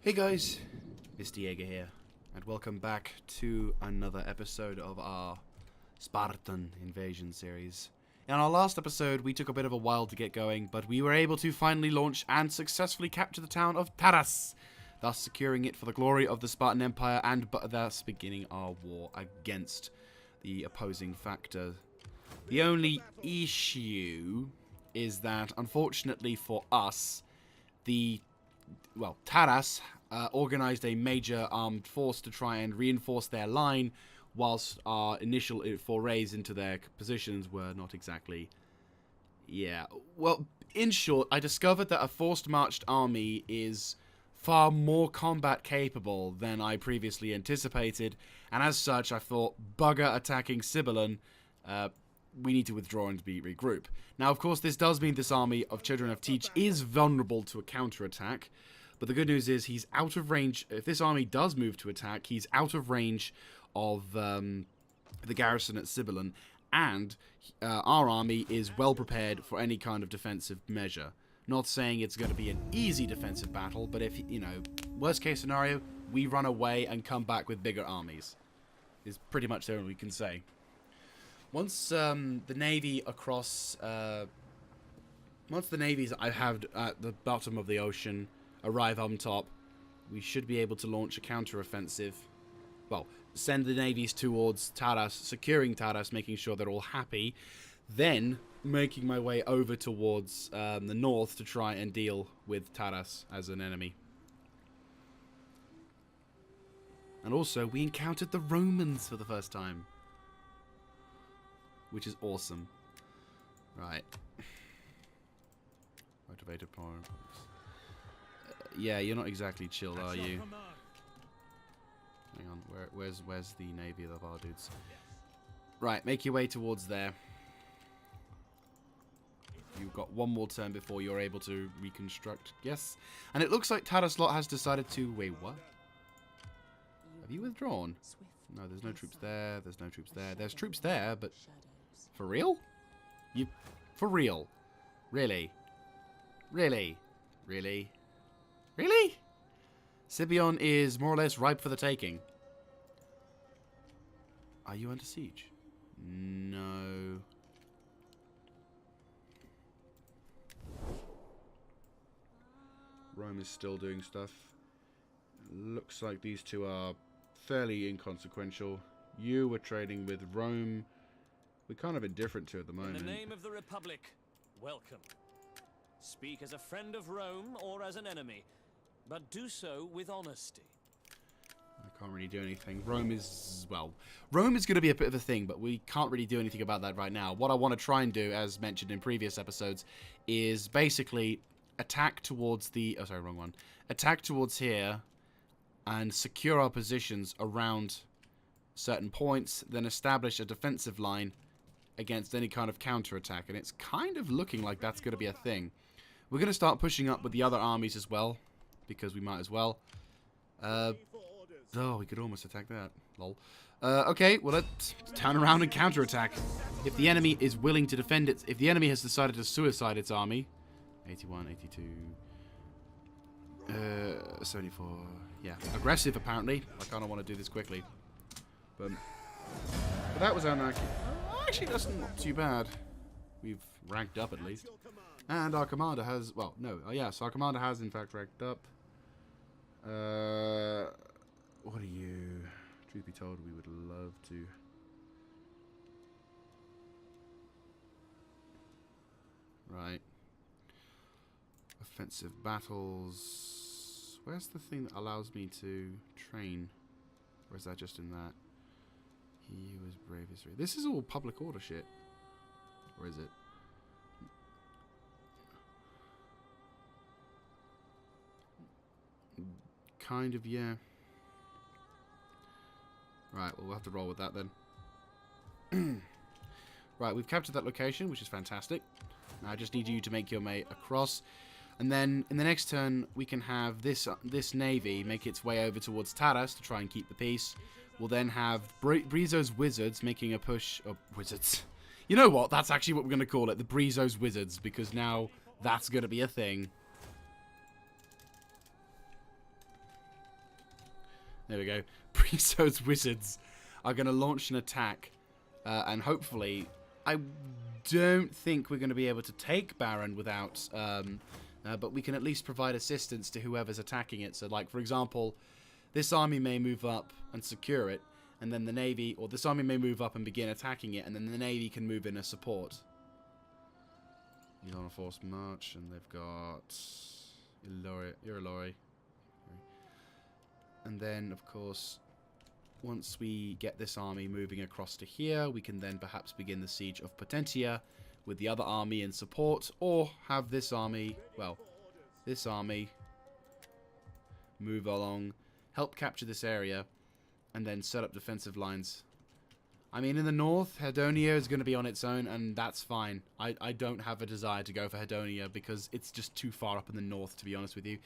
Hey guys, Mr. Jaeger here, and welcome back to another episode of our Spartan invasion series. In our last episode, we took a bit of a while to get going, but we were able to finally launch and successfully capture the town of Taras, thus securing it for the glory of the Spartan Empire and thus beginning our war against the opposing factor. The only issue is that, unfortunately for us, Taras organized a major armed force to try and reinforce their line, whilst our initial forays into their positions were not exactly... Yeah, well, in short, I discovered that a forced marched army is far more combat capable than I previously anticipated, and as such, I thought, bugger attacking Sibylline, we need to withdraw and regroup. Now, of course, this does mean this army of Children of Teach is vulnerable to a counterattack, but the good news is he's out of range. If this army does move to attack, he's out of range of the garrison at Sibylline, and our army is well prepared for any kind of defensive measure. Not saying it's going to be an easy defensive battle, but if, you know, worst case scenario, we run away and come back with bigger armies. Is pretty much all we can say. Once the navy across, once the navies I have at the bottom of the ocean arrive on top, we should be able to launch a counter-offensive. Well, send the navies towards Taras, securing Taras, making sure they're all happy, then making my way over towards the north to try and deal with Taras as an enemy. And also, we encountered the Romans for the first time, which is awesome. Right. Motivated power. Yeah, you're not exactly chilled, are you? Hang on, where's the navy of our dudes? Right, make your way towards there. You've got one more turn before you're able to reconstruct. Yes. And it looks like Taraslot has decided to... Wait, what? Have you withdrawn? No, there's no troops there. There's no troops there. There's troops there, but... For real? For real? Really? Really? Really? Really? Sibylline is more or less ripe for the taking. Are you under siege? No. Rome is still doing stuff. Looks like these two are fairly inconsequential. You were trading with Rome. We're kind of indifferent to at the moment. In the name of the Republic, welcome. Speak as a friend of Rome or as an enemy, but do so with honesty. I can't really do anything. Rome is going to be a bit of a thing, but we can't really do anything about that right now. What I want to try and do, as mentioned in previous episodes, is basically attack towards the... Oh, sorry, wrong one. Attack towards here and secure our positions around certain points, then establish a defensive line against any kind of counterattack, and it's kind of looking like that's going to be a thing. We're going to start pushing up with the other armies as well, because we might as well. Oh, we could almost attack that. Lol. Okay, well, let's turn around and counterattack. If the enemy is willing to defend it, if the enemy has decided to suicide its army, 81, 82, 74, yeah, aggressive apparently. I kind of want to do this quickly. But that was unlucky. Actually, that's not too bad. We've ranked up at least. And our commander has... Well, no. Oh, yeah. So our commander has, in fact, ranked up. What are you? Truth be told, we would love to... Right. Offensive battles. Where's the thing that allows me to train? Or is that just in that? He was brave as three. This is all public order shit. Or is it? Kind of, yeah. Right, well, we'll have to roll with that then. Right, we've captured that location, which is fantastic. Now I just need you to make your way across. And then, in the next turn, we can have this navy make its way over towards Taras to try and keep the peace. We'll then have Brizo's Wizards making a push... Oh, Wizards. You know what? That's actually what we're going to call it. The Brizo's Wizards. Because now that's going to be a thing. There we go. Priesthood's wizards are going to launch an attack. And hopefully, I don't think we're going to be able to take Baron without... but we can at least provide assistance to whoever's attacking it. So, like, for example, this army may move up and secure it. And then the Navy... Or this army may move up and begin attacking it. And then the Navy can move in as support. He's on a forced march. And they've got... Irilori. And then, of course... Once we get this army moving across to here, we can then perhaps begin the siege of Potentia with the other army in support, or have this army, well, this army move along, help capture this area, and then set up defensive lines. I mean, in the north, Hedonia is going to be on its own, and that's fine. I don't have a desire to go for Hedonia because it's just too far up in the north, to be honest with you.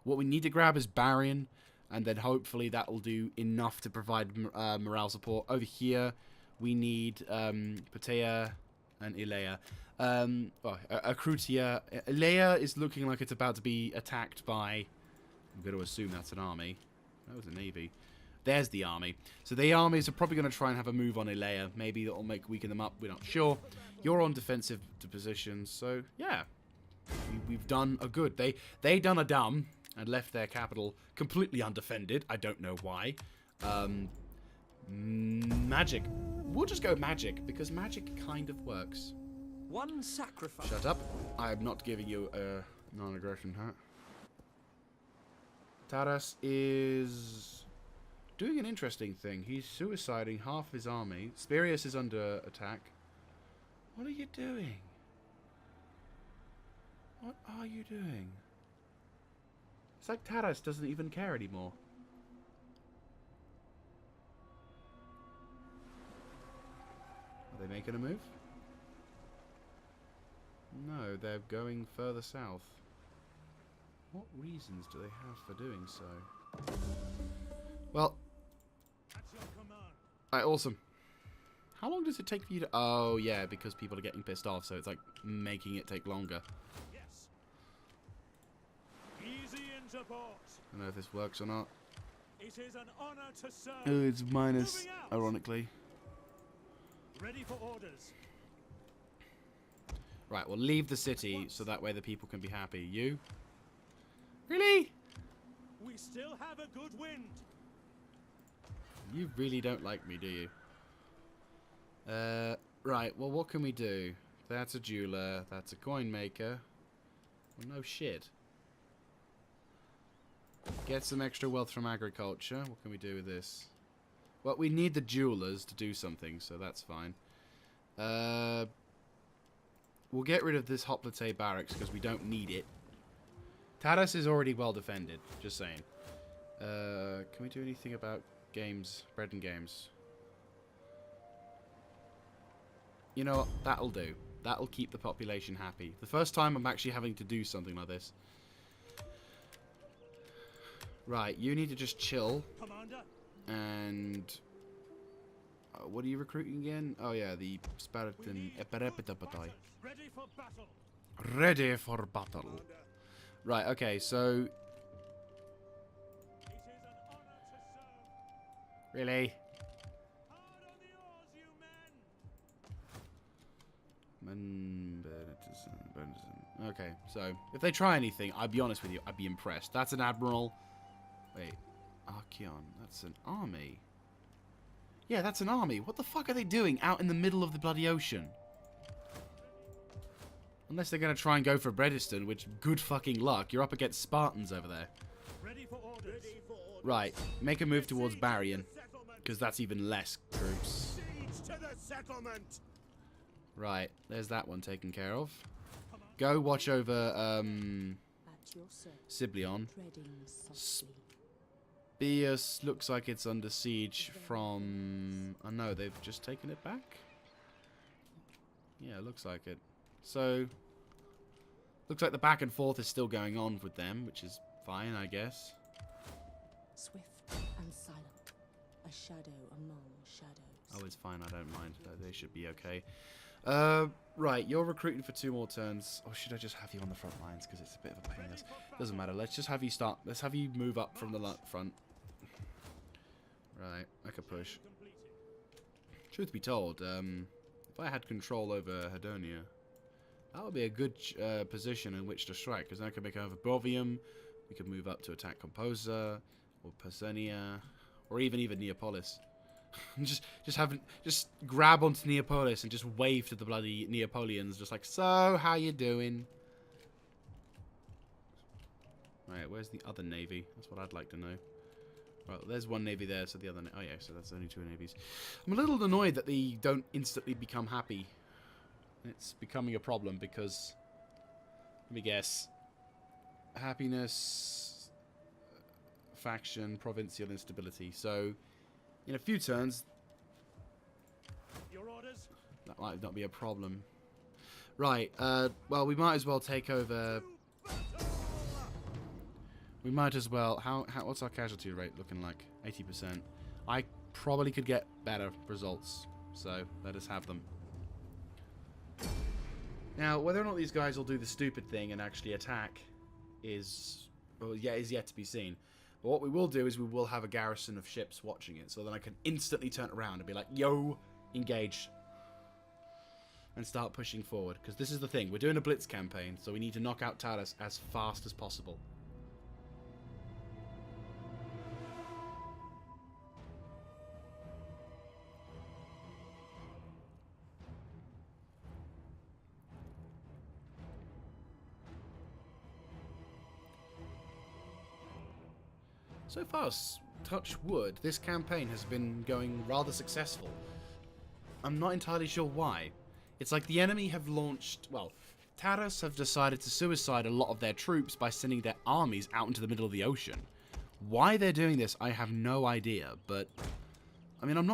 What we need to grab is Barian. And then hopefully that will do enough to provide morale support. Over here, we need Patea and Ilea. Akrutia. Ilea is looking like it's about to be attacked by... I'm going to assume that's an army. That was a navy. There's the army. So the armies are probably going to try and have a move on Ilea. Maybe that'll weaken them up. We're not sure. You're on defensive positions. So, yeah. We've done a good. They done a dumb... and left their capital completely undefended. I don't know why. Magic. We'll just go magic, because magic kind of works. One sacrifice. Shut up. I am not giving you a non-aggression hat. Taras is doing an interesting thing. He's suiciding half his army. Spirius is under attack. What are you doing? What are you doing? It's like Taras doesn't even care anymore. Are they making a move? No, they're going further south. What reasons do they have for doing so? Well, alright, awesome. How long does it take for you to... Oh, yeah, because people are getting pissed off, so it's like making it take longer. I don't know if this works or not. It is an honor to serve. Oh, it's minus, ironically. Ready for orders. Right, we'll leave the city so that way the people can be happy. You? Really? We still have a good wind. You really don't like me, do you? Right, well, what can we do? That's a jeweler. That's a coin maker. Well, no shit. Get some extra wealth from agriculture. What can we do with this? Well, we need the jewelers to do something, so that's fine. We'll get rid of this Hoplite barracks because we don't need it. Taras is already well defended, just saying. Can we do anything about games, bread and games? You know what? That'll do. That'll keep the population happy. The first time I'm actually having to do something like this. Right, you need to just chill. Commander. And what are you recruiting again? Oh yeah, the Spartan. Ready for battle. Ready for battle. Right, okay, so It is an honor to serve. really, Hard on the oars, you men. okay, so if they try anything, I'll be honest with you, I'd be impressed. That's an admiral. Wait, Archeon, that's an army. Yeah, that's an army. What the fuck are they doing out in the middle of the bloody ocean? Unless they're going to try and go for Brediston, which, good fucking luck, you're up against Spartans over there. Ready for orders. Right, make a move towards Barian, because that's even less troops. Siege to the settlement. Right, there's that one taken care of. Go watch over, Siblion. Bias looks like it's under siege from... Oh no, they've just taken it back? Yeah, looks like it. So, looks like the back and forth is still going on with them, which is fine, I guess. Swift and silent, a shadow among shadows. Oh, it's fine, I don't mind. They should be okay. Right, you're recruiting for 2 more turns. Or should I just have you on the front lines, because it's a bit of a pain. Doesn't matter, let's just have you start. Let's have you move up from the front. Right, I could push. Truth be told, if I had control over Hedonia, that would be a good position in which to strike, because then I could make over Bovium, we could move up to attack Composer, or Persinia, or even Neapolis. just grab onto Neapolis and just wave to the bloody Neapolians, just like, so, how you doing? Right, where's the other navy? That's what I'd like to know. Well, there's one navy there, so the other... oh, yeah, so that's only 2 navies. I'm a little annoyed that they don't instantly become happy. It's becoming a problem because... let me guess. Happiness... faction, provincial instability. So, in a few turns... Your orders? that might not be a problem. Right, well, we might as well take over... we might as well... what's our casualty rate looking like? 80%. I probably could get better results, so let us have them. Now, whether or not these guys will do the stupid thing and actually attack is yet to be seen. But what we will do is we will have a garrison of ships watching it, so then I can instantly turn around and be like, yo, engage. And start pushing forward. Because this is the thing, we're doing a blitz campaign, so we need to knock out Taras as fast as possible. So far, touch wood, this campaign has been going rather successful. I'm not entirely sure why. It's like the enemy have launched... well, Taras have decided to suicide a lot of their troops by sending their armies out into the middle of the ocean. Why they're doing this, I have no idea, but... I mean, I'm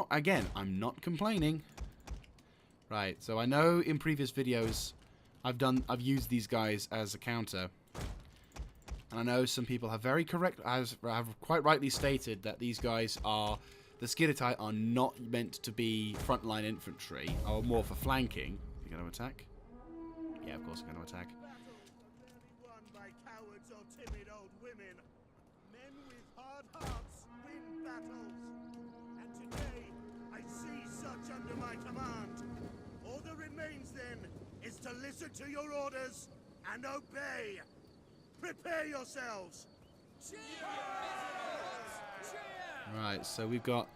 not complaining. Right, so I know in previous videos I've used these guys as a counter. And I know some people have have quite rightly stated that these guys are, the Skiritai are not meant to be frontline infantry, or more for flanking. You going to attack? Yeah, of course I'm going to attack. Battles are rarely won by cowards or timid old women. Men with hard hearts win battles. And today, I see such under my command. All that remains then is to listen to your orders and obey. Prepare yourselves! Right, so we've got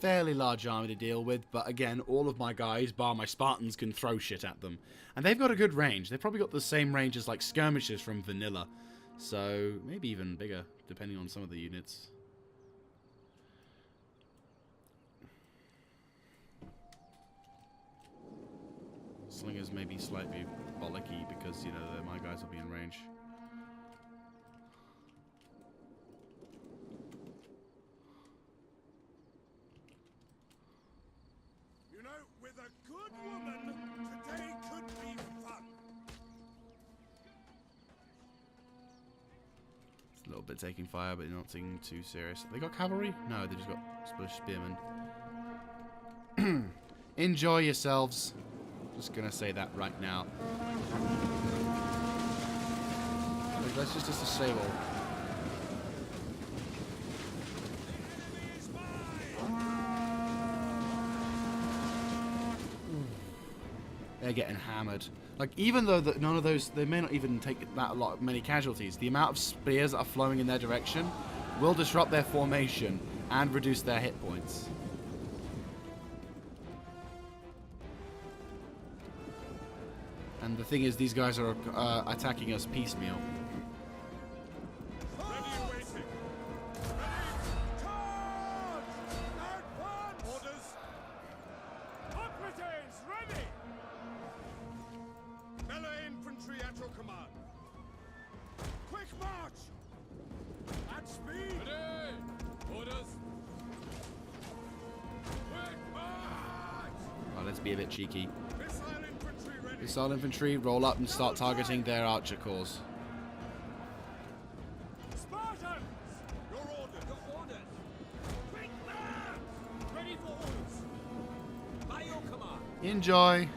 fairly large army to deal with, but again, all of my guys, bar my Spartans, can throw shit at them. And they've got a good range. They've probably got the same range as like skirmishers from Vanilla. So, maybe even bigger, depending on some of the units. Slingers may be slightly bollocky because, you know, my guys will be in range. You know, with a good woman, today could be fun. It's a little bit taking fire, but nothing too serious. They got cavalry? No, they just got spearmen. Enjoy yourselves. Just gonna say that right now. Let's just disable. They're getting hammered. Like, even though none of those, they may not even take many casualties, the amount of spears that are flowing in their direction will disrupt their formation and reduce their hit points. And the thing is, these guys are attacking us piecemeal. Ready and waiting. Ready. Charge! Advance! Orders. Operatives, ready! Melee infantry at your command. Quick march! At speed! Ready! Orders. Quick march! Well, let's be a bit cheeky. Missile infantry ready. Missile infantry, roll up and start targeting their archer corps. Spartans! Your orders. Your orders. Quick march! Ready for orders. By your command. Enjoy.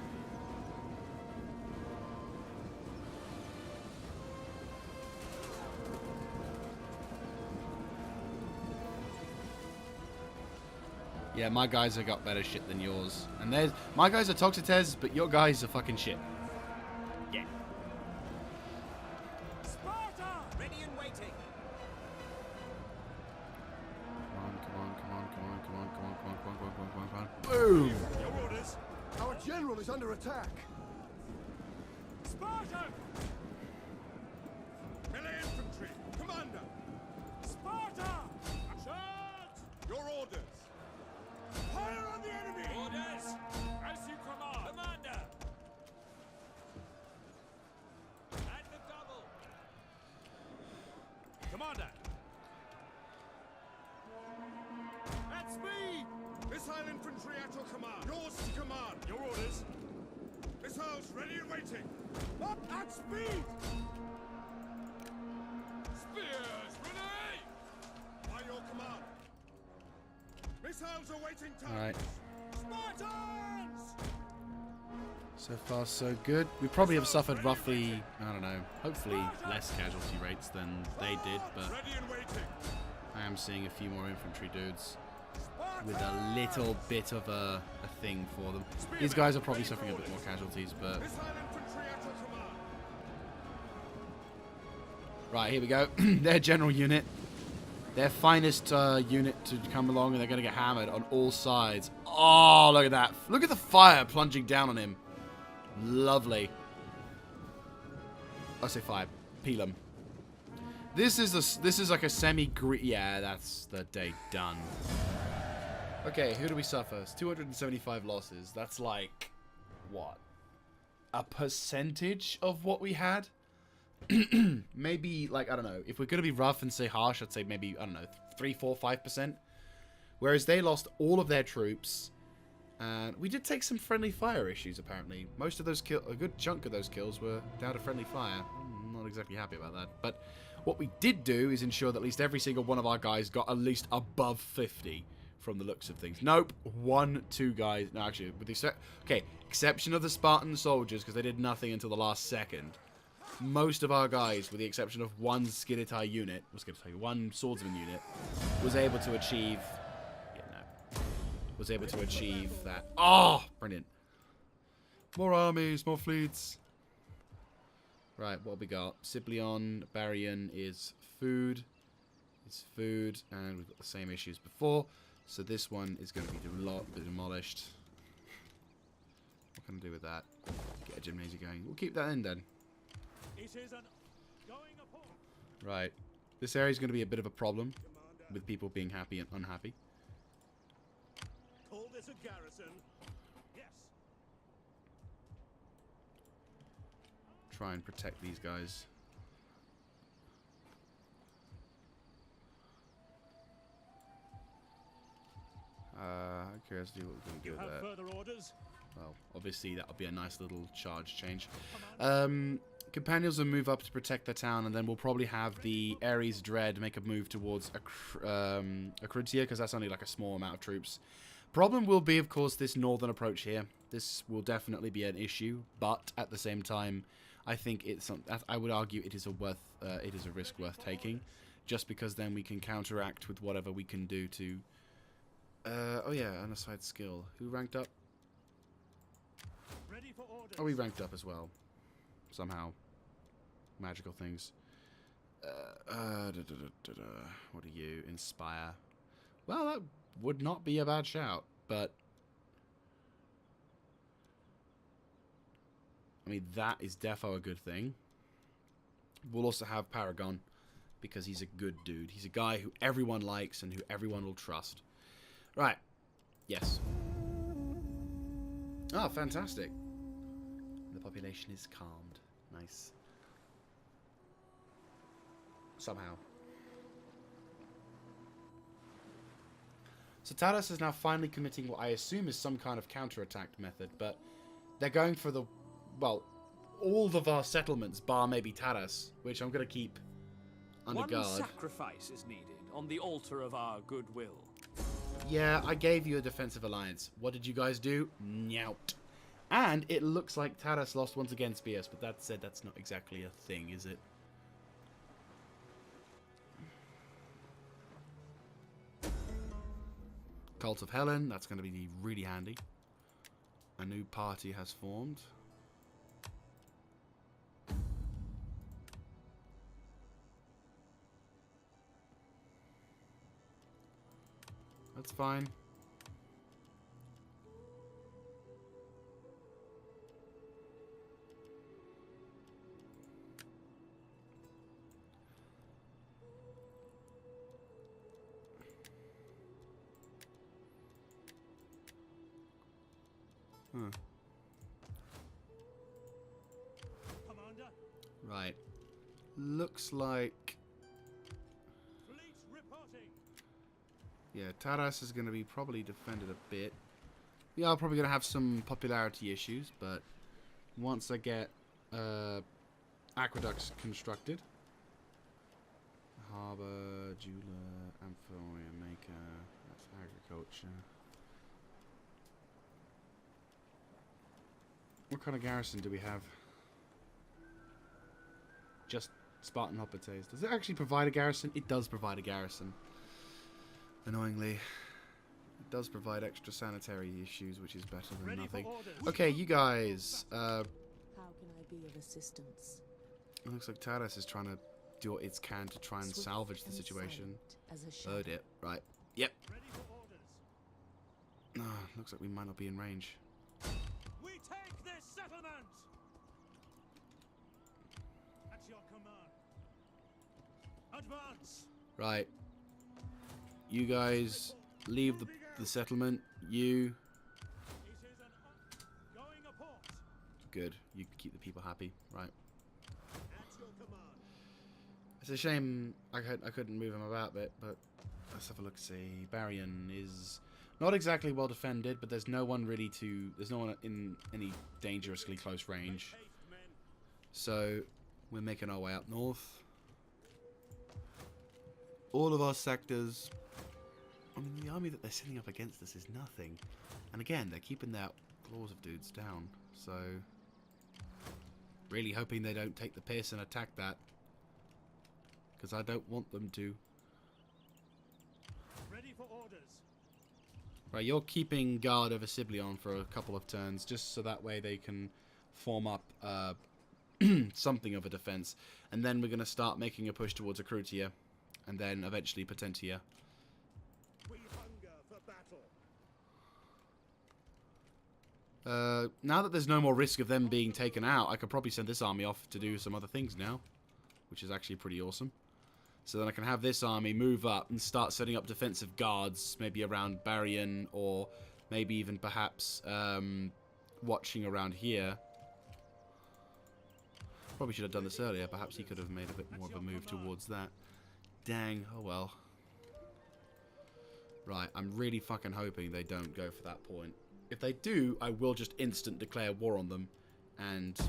Yeah, my guys have got better shit than yours. And there's my guys are Toxotes, but your guys are fucking shit. Yeah. Sparta! Ready and waiting. Come on. Boom! Your orders. Our general is under attack. Sparta! Melee infantry. Commander. Sparta! Charge! Your orders. Fire on the enemy. Orders! As you command. Commander! At the double. Commander. At speed! Missile infantry at your command. Yours to command. Your orders. Missiles ready and waiting. Up at speed. Spears ready. By your command. Missiles awaiting time. Alright. Spartans! So far, so good. We probably have suffered roughly, I don't know, hopefully less casualty rates than they did, but Ready and waiting. I am seeing a few more infantry dudes with a little bit of a thing for them. These guys are probably suffering a bit more casualties, but... Missile infantry at your command. Right, here we go. Their general unit. Their finest unit to come along, and they're going to get hammered on all sides. Oh, look at that. Look at the fire plunging down on him. Lovely. I say fire. Peel him. This is like a semi-green... Yeah, that's the day done. Okay, who do we suffer? It's 275 losses. That's like... What? A percentage of what we had? Maybe, like, I don't know. If we're going to be rough and say harsh, I'd say maybe, I don't know, 3, 4, 5%. Whereas they lost all of their troops. And we did take some friendly fire issues, apparently. Most of those a good chunk of those kills were down to friendly fire. I'm not exactly happy about that. But what we did do is ensure that at least every single one of our guys got at least above 50 from the looks of things. Nope. 1, 2 guys. No, actually, with the exception of the Spartan soldiers, because they did nothing until the last second. Most of our guys, with the exception of one Skiritai unit, one swordsman unit, was able to achieve... Yeah, no. Was able to achieve that. Oh! Brilliant. More armies, more fleets. Right, what have we got? Siblion, Baryon is food. It's food, and we've got the same issues before. So this one is going to be demolished. What can I do with that? Get a gymnasium going. We'll keep that in then. It is an going upon. Right. This area is going to be a bit of a problem with people being happy and unhappy. Call this a garrison. Yes. Try and protect these guys. Okay, let's do what we're going to do You with have that. further orders? Well, obviously that would be a nice little charge change. Companions will move up to protect the town, and then we'll probably have the Ares Dread make a move towards Acrutia, because that's only like a small amount of troops. Problem will be, of course, this northern approach here. This will definitely be an issue, but at the same time, I think it's. I would argue it is a risk worth taking, just because then we can counteract with whatever we can do to. Oh yeah, unassigned skill. Who ranked up? Ready for orders. Oh, we ranked up as well. Somehow. Magical things. What are you? Inspire. Well, that would not be a bad shout, but... I mean, that is defo a good thing. We'll also have Paragon, because he's a good dude. He's a guy who everyone likes and who everyone will trust. Right. Yes. Ah, fantastic. The population is calmed. Nice. Somehow. So Taras is now finally committing what I assume is some kind of counterattack method, but they're going for the, well, all of our settlements, bar maybe Taras, which I'm going to keep under One guard. sacrifice is needed on the altar of our goodwill. Yeah, I gave you a defensive alliance. What did you guys do? Nyout. And it looks like Taras lost once again Spears, but that said, that's not exactly a thing, is it? Cult of Helen, that's going to be really handy. A new party has formed. That's fine. Commander, Right. Looks like... fleet reporting. Yeah, Taras is going to be probably defended a bit. Yeah, I'm probably going to have some popularity issues, but once I get aqueducts constructed... Harbour, jeweler, amphibian maker, that's agriculture. What kind of garrison do we have? Just Spartan Hoplites. Does it actually provide a garrison? It does provide a garrison. Annoyingly. It does provide extra sanitary issues, which is better than nothing. Okay, you guys. How can I be of assistance? It looks like Taras is trying to do what it can to try and Swift salvage the and situation. silent as a shadow. Heard it. Right. Yep. Ready for orders. Looks like we might not be in range. We take this settlement! At your command. Advance! Right. You guys leave the settlement. You... It is an going a port. Good. You can keep the people happy. Right. At your command. It's a shame I couldn't move him about a bit, but let's have a look. See, Barrion is not exactly well defended, but there's no one really to... There's no one in any dangerously close range. Haste, men. So, we're making our way up north. All of our sectors... I mean, the army that they're sending up against us is nothing. And again, they're keeping their claws of dudes down. So, really hoping they don't take the piss and attack that. Because I don't want them to. Ready for orders. Right, you're keeping guard over Siblion for a couple of turns, just so that way they can form up something of a defense. And then we're going to start making a push towards Acrutia, and then eventually Potentia. We hunger for battle. Now that there's no more risk of them being taken out, I could probably send this army off to do some other things now, which is actually pretty awesome. So then I can have this army move up and start setting up defensive guards, maybe around Barrion, or maybe even perhaps watching around here. Probably should have done this earlier. Perhaps he could have made a bit more of a move towards that. Dang, oh well. Right, I'm really fucking hoping they don't go for that point. If they do, I will just instant declare war on them and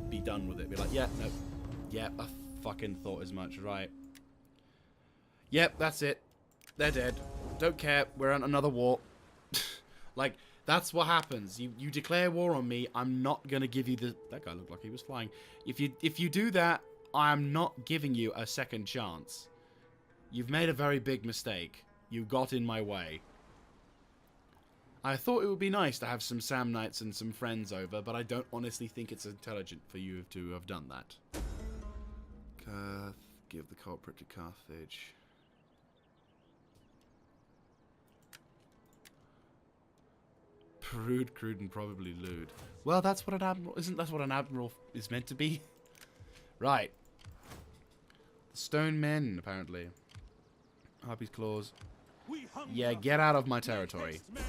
be done with it. Be like, yeah, no. Yeah, I fucking thought as much. Right. Yep, that's it. They're dead. Don't care. We're on another war. Like, that's what happens. You declare war on me. I'm not going to give you the... That guy looked like he was flying. If you do that, I'm not giving you a second chance. You've made a very big mistake. You got in my way. I thought it would be nice to have some Samnites and some friends over, but I don't honestly think it's intelligent for you to have done that. Give the culprit to Carthage. Prude, crude, and probably lewd. Well, that's what an admiral... Isn't that what an admiral is meant to be? Right. The stone men, apparently. Harpy's claws. We hunger. Yeah, get out of my territory. Haste, men.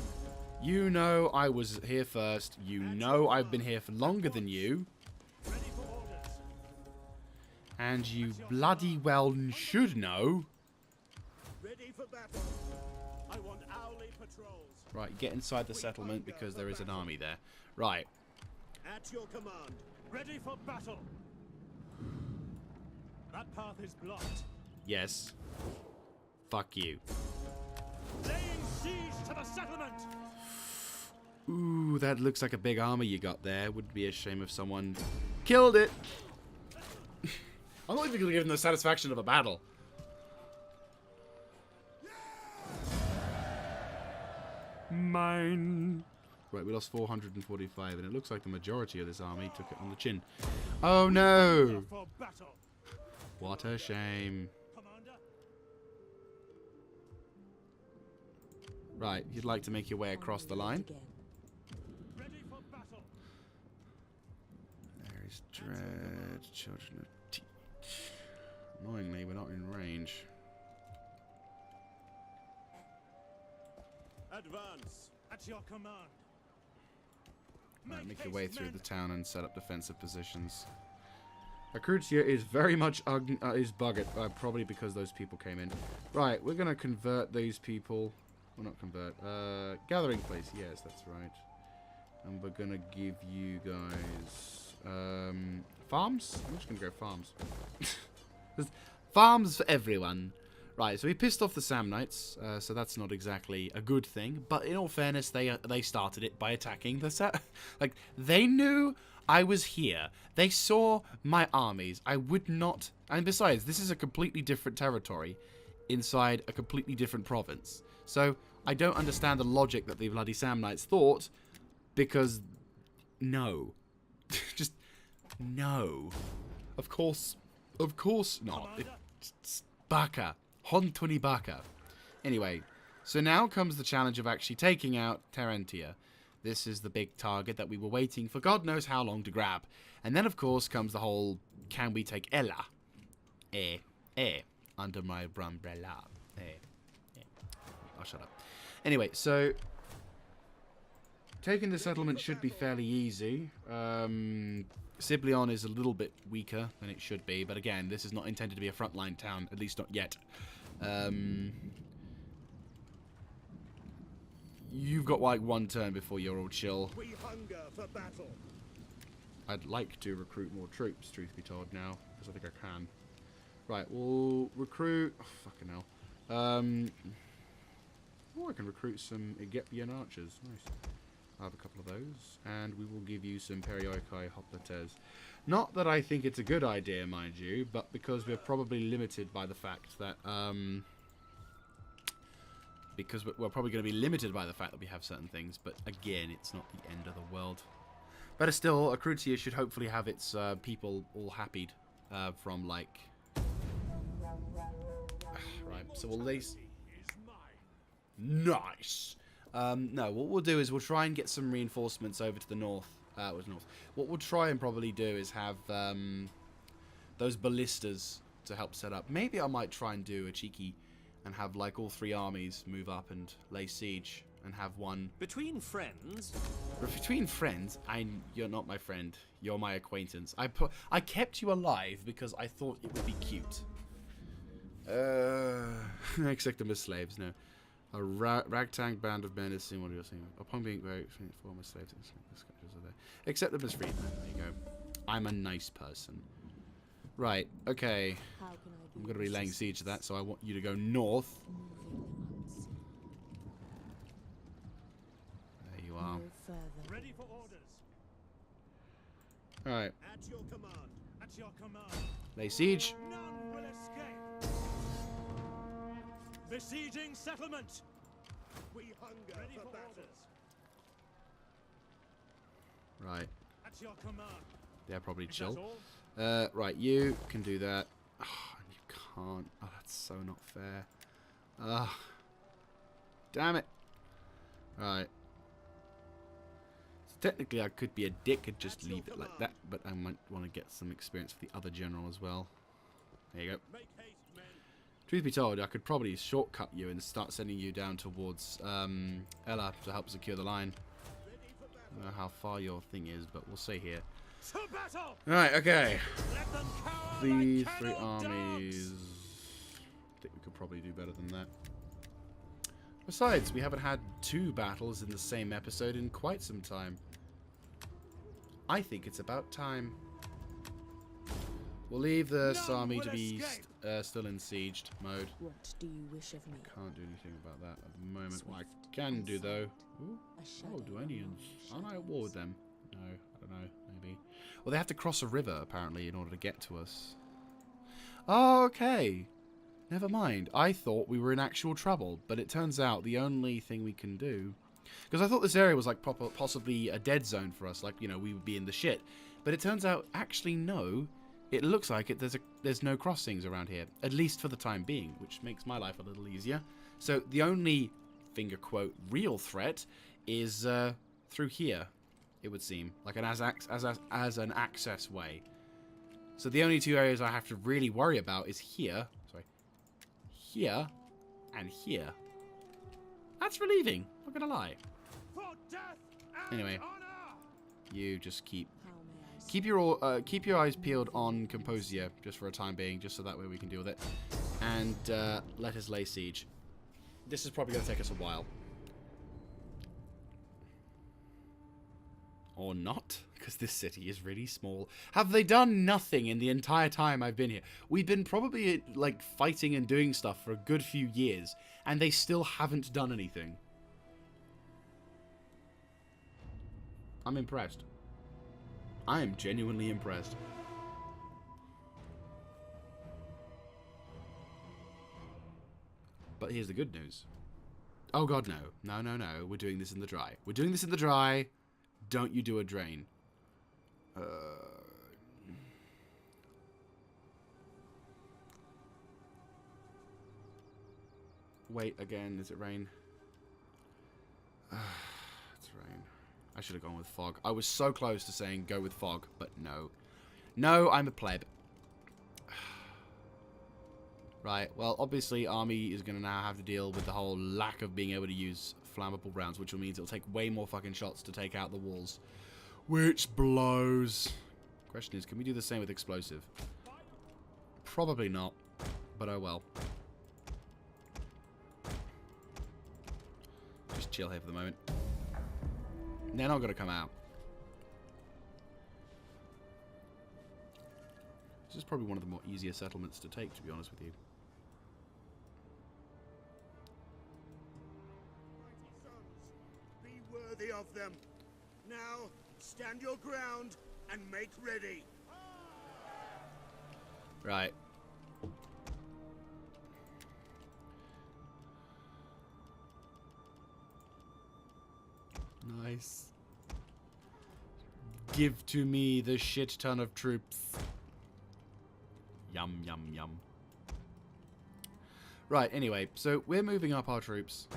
You know I was here first. You know I've been here for longer than you. Ready for orders. And you bloody well should know. Ready for battle. I want hourly patrols. Right, get inside the settlement because there is an army there. Right. At your command. Ready for battle. That path is blocked. Yes. Fuck you. Laying siege to the settlement. Ooh, that looks like a big army you got there. Would be a shame if someone killed it. I'm not even going to give them the satisfaction of a battle. mine. Right, we lost 445, and it looks like the majority of this army took it on the chin. Oh no! For battle. What a shame. Commander, Right, you'd like to make your way across the line. Again. ready for battle. There is dread, children of teach. Annoyingly, we're not in range. Advance at your command. Right, make your way through the town and set up defensive positions. Accrutia is very much is buggered, probably because those people came in. Right, we're gonna convert these people. Well, not convert. Gathering place. Yes, that's right. And we're gonna give you guys farms. I'm just gonna go farms. There's farms for everyone. Right, so we pissed off the Samnites, so that's not exactly a good thing. But in all fairness, they started it by attacking the like, they knew I was here. They saw my armies. I would not... And besides, this is a completely different territory inside a completely different province. So I don't understand the logic that the bloody Samnites thought, because no. Just no. Of course not. It's baka. Hontuni baka. Anyway, so now comes the challenge of actually taking out Terentia. This is the big target that we were waiting for God knows how long to grab. And then, of course, comes the whole, can we take Ella? Under my umbrella. I'll shut up. Anyway, so taking the settlement should be fairly easy. Siblion is a little bit weaker than it should be, but again, this is not intended to be a frontline town, at least not yet. You've got like one turn before you're all chill. We hunger for battle. I'd like to recruit more troops, truth be told, now, because I think I can. Right, we'll recruit... Oh, fucking hell. Oh, I can recruit some Egyptian archers. Nice. I'll have a couple of those. And we will give you some Perioikai Hoplites. Not that I think it's a good idea, mind you, but because we're probably limited by the fact that... because we're probably going to be limited by the fact that we have certain things. But again, it's not the end of the world. Better still, Accrutia should hopefully have its people all happied from, like... right, so we'll lace... Nice! No, what we'll do is we'll try and get some reinforcements over to the north. What we'll try and probably do is have those ballistas to help set up. Maybe I might try and do a cheeky and have like all three armies move up and lay siege and have one. Between friends? Between friends, you're not my friend. You're my acquaintance. I kept you alive because I thought it would be cute. Accept them as slaves. No. A ragtag band of men is seen what you're seeing. Upon being very former slaves, accept them as freedmen. There you go. I'm a nice person. Right. Okay. How can I be I'm going to be laying siege to that, so I want you to go north. There you are. No further. Ready for orders. All right. At your command. At your command. Lay siege. None will escape. Besieging settlement. We hunger ready for battle. Right. At your command. They're probably Is chill. that all? Right. You can do that. Oh, and you can't. Oh, that's so not fair. Damn it. Right. So technically, I could be a dick and just leave it like that, but I might want to get some experience for the other general as well. There you go. Make haste, men. Truth be told, I could probably shortcut you and start sending you down towards Ella to help secure the line. I don't know how far your thing is, but we'll see here. To battle. Right, okay. Let them cower These like three kennel armies... dogs. I think we could probably do better than that. Besides, we haven't had 2 battles in the same episode in quite some time. I think it's about time. We'll leave this None army will to be escape. still in sieged mode. What do you wish of me? Can't do anything about that at the moment. What I Swift can do though... Ooh. A Oh, shadow Duanians. among Aren't I at war with shadows. them? No, I don't know. Maybe. Well, they have to cross a river, apparently, in order to get to us. Oh, okay. Never mind. I thought we were in actual trouble, but it turns out the only thing we can do Because I thought this area was like possibly a dead zone for us, like, you know, we would be in the shit. But it turns out, actually, no. It looks like there's no crossings around here, at least for the time being, which makes my life a little easier. So the only, finger quote, real threat is through here, it would seem, like an as an access way. So the only two areas I have to really worry about is here, here, and here. That's relieving, not gonna lie. For death and Anyway, honor! you just keep How may I keep your eyes peeled on Composia just for a time being, just so that way we can deal with it. And let us lay siege. This is probably going to take us a while. Or not, because this city is really small. Have they done nothing in the entire time I've been here? We've been probably, like, fighting and doing stuff for a good few years, and they still haven't done anything. I'm impressed. I am genuinely impressed. But here's the good news. Oh god, no. No, no, no. We're doing this in the dry. We're doing this in the dry. Don't you do a drain. Wait, again. Is it rain? It's rain. I should have gone with fog. I was so close to saying go with fog, but no. No, I'm a pleb. Right, well, obviously, Army is going to now have to deal with the whole lack of being able to use flammable rounds, which means it'll take way more fucking shots to take out the walls. Which blows. Question is, can we do the same with explosive? Probably not, but oh well. Just chill here for the moment. They're not going to come out. This is probably one of the more easier settlements to take, to be honest with you. Mighty sons, be worthy of them. Now, stand your ground and make ready. Right. Nice. Give to me the shit ton of troops. Yum, yum, yum. Right, anyway, so we're moving up our troops.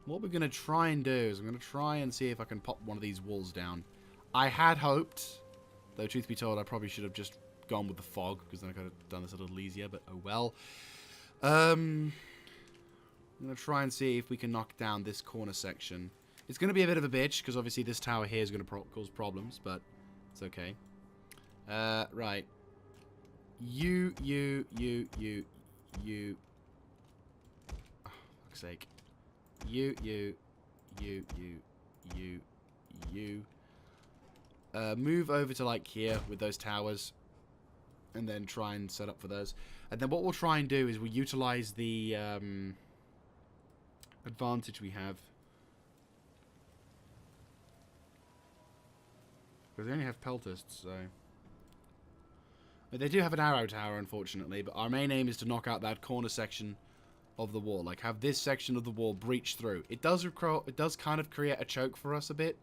What we're going to try and do is I'm going to try and see if I can pop one of these walls down. I had hoped, though truth be told, I probably should have just gone with the fog, because then I could have done this a little easier, but oh well. I'm going to try and see if we can knock down this corner section. It's going to be a bit of a bitch, because obviously this tower here is going to cause problems, but it's okay. Right. You. Oh, fuck's sake. You. Move over to, like, here with those towers. And then try and set up for those. And then what we'll try and do is we'll utilize the advantage we have. Because they only have peltists, so... But they do have an arrow tower, unfortunately, but our main aim is to knock out that corner section of the wall. Like, have this section of the wall breach through. It does kind of create a choke for us a bit,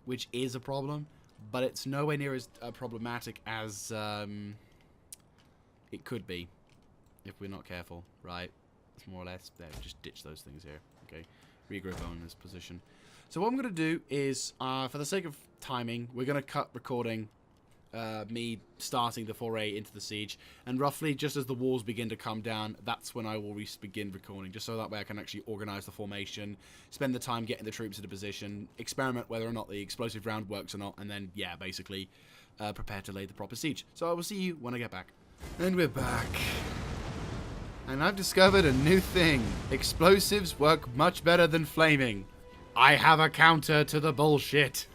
which is a problem, but it's nowhere near as problematic as it could be if we're not careful, right? It's more or less there. Just ditch those things here, okay? Regroup on this position. So what I'm going to do is, for the sake of timing, we're going to cut recording me starting the foray into the siege, and roughly just as the walls begin to come down, that's when I will begin recording, just so that way I can actually organize the formation, spend the time getting the troops into position, experiment whether or not the explosive round works or not, and then, yeah, basically prepare to lay the proper siege. So I will see you when I get back. And we're back. And I've discovered a new thing. Explosives work much better than flaming. I have a counter to the bullshit.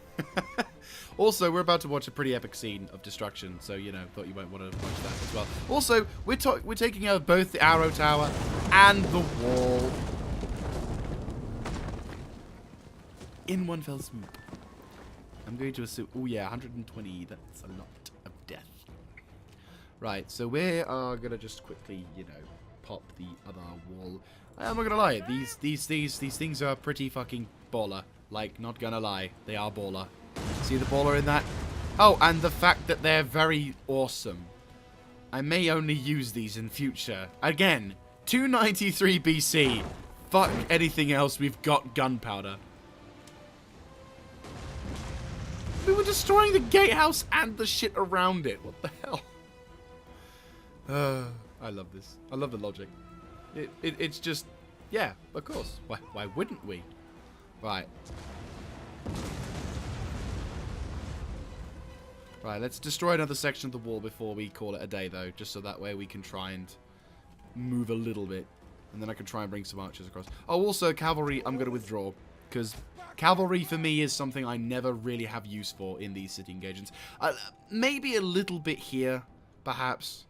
Also, we're about to watch a pretty epic scene of destruction, so, you know, thought you might want to watch that as well. Also, we're taking out both the arrow tower and the wall in one fell swoop. I'm going to assume... Oh, yeah, 120. That's a lot of death. Right, so we are going to just quickly, you know, pop the other wall. I'm not going to lie, these things are pretty fucking baller. Like, not gonna lie, they are baller. See the baller in that? Oh, and the fact that they're very awesome. I may only use these in future. Again, 293 BC. Fuck anything else, we've got gunpowder. We were destroying the gatehouse and the shit around it. What the hell? I love this. I love the logic. It's just, yeah, of course. Why wouldn't we? Right. Right, let's destroy another section of the wall before we call it a day, though. Just so that way we can try and move a little bit. And then I can try and bring some archers across. Oh, also, cavalry, I'm going to withdraw. Because cavalry, for me, is something I never really have use for in these city engagements. Maybe a little bit here, perhaps.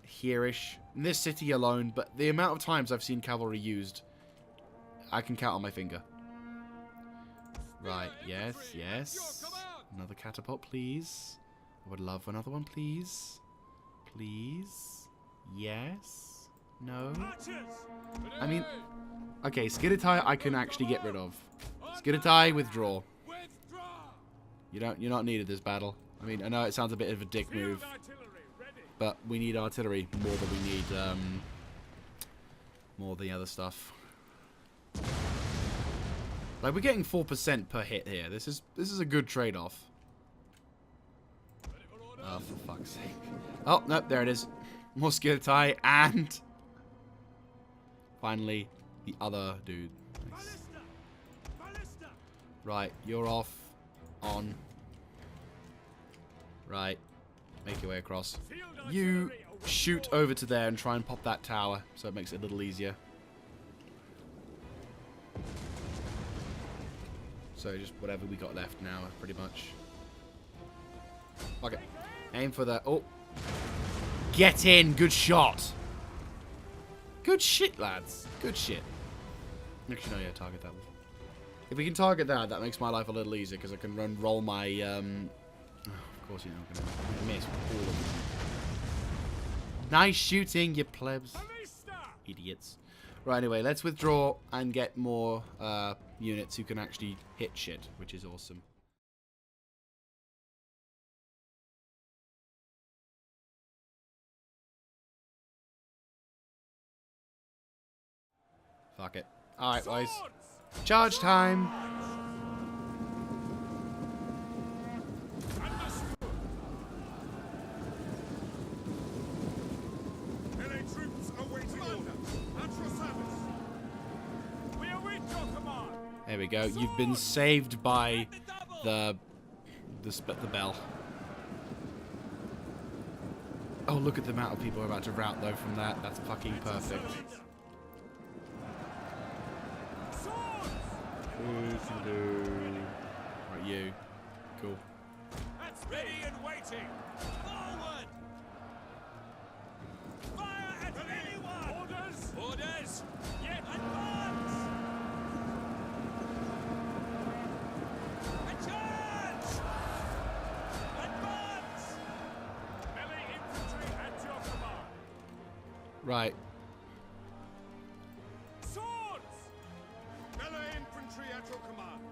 Here-ish. In this city alone. But the amount of times I've seen cavalry used, I can count on my finger. Right, yes, yes. Another catapult, please. I would love another one, please. Please. Yes. No. I mean, okay, Skiddatai I can actually get rid of. Skiddatai, withdraw. You're not needed this battle. I mean, I know it sounds a bit of a dick move, but we need artillery more than we need more of the other stuff. Like, we're getting 4% per hit here. This is a good trade-off. Oh, for fuck's sake. Oh, no, there it is. More Skiddatai and finally the other dude. Nice. Right, you're off. On. Right. Make your way across. You shoot over to there and try and pop that tower so it makes it a little easier. So just whatever we got left now, pretty much. Okay. Aim for the... Oh. Get in. Good shot. Good shit, lads. Good shit. Actually, no, yeah, target that one. If we can target that, that makes my life a little easier, because I can roll my... Oh, of course you're not going to miss all of them. Nice shooting, you plebs. Idiots. Right, anyway, let's withdraw and get more units who can actually hit shit, which is awesome. Fuck it. Alright, boys. Charge time! There we go. You've been saved by the bell. Oh, look at the amount of people we're about to rout, though, from that. That's fucking perfect. Right, you. Cool. That's ready and waiting. Forward. Fire at anyone. Orders. Orders. Yet advance. A charge. Advance. Melee infantry at your command. Right.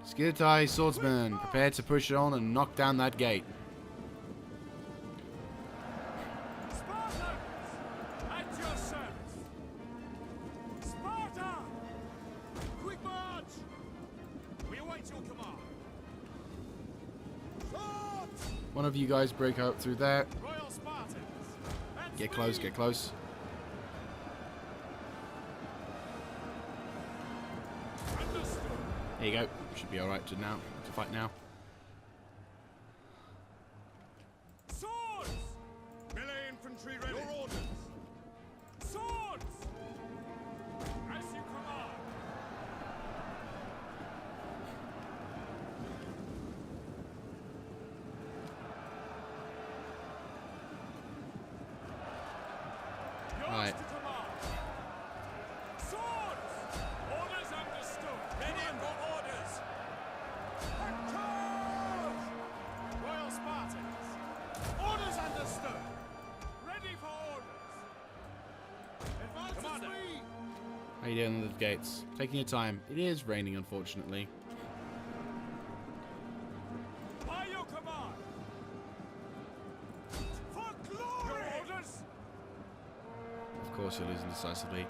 Skiddatai swordsman, prepare to push on and knock down that gate. Spartan, at your service. Sparta, quick march. We await your command. Swords. One of you guys break out through there. Royal Spartans. Get close, get close. There you go. Should be alright to fight now. Swords! Melee infantry ready. Your orders. Swords! As you command. Yours Right. to command. Swords! Orders understood. Ready for orders. Royal Spartans. Orders understood. Ready for orders. Advance as we. How you doing with the gates? Taking your time. It is raining, unfortunately. course you're losing decisively.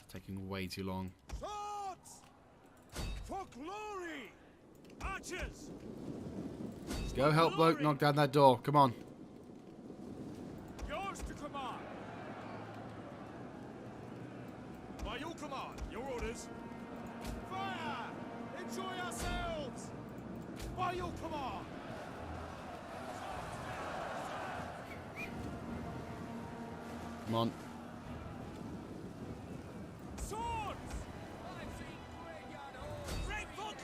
It's taking way too long. Swords! For glory! Archers! Go help bloke knock down that door. Come on. Yours to command! By your command, your orders. Fire! Enjoy ourselves! By your command! Come on. Swords! Break for glory!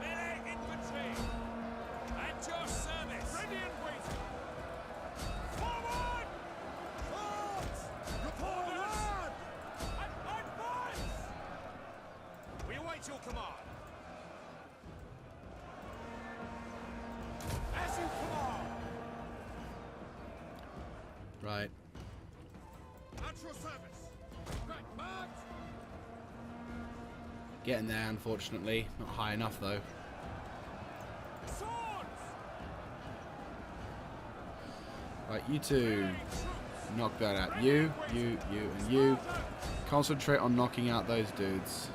Melee infantry! At your service! Ready and waiting! Forward! Swords! Forward! Advance! We await your command. As you command! Right. At your service! Right, march! Getting there, unfortunately. Not high enough, though. Swords! Right, you two. Knock that out. You, and you. Concentrate on knocking out those dudes.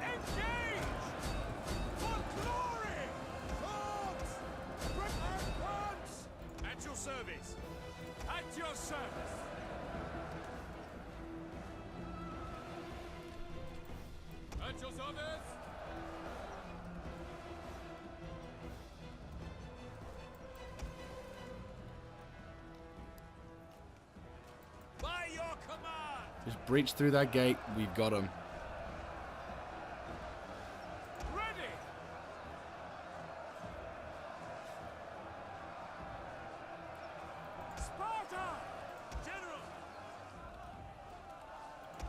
Engage! For glory! Swords! Advance! At your service! At your service! At your service! By your command! Just breach through that gate. We've got them. Ready! Sparta! General!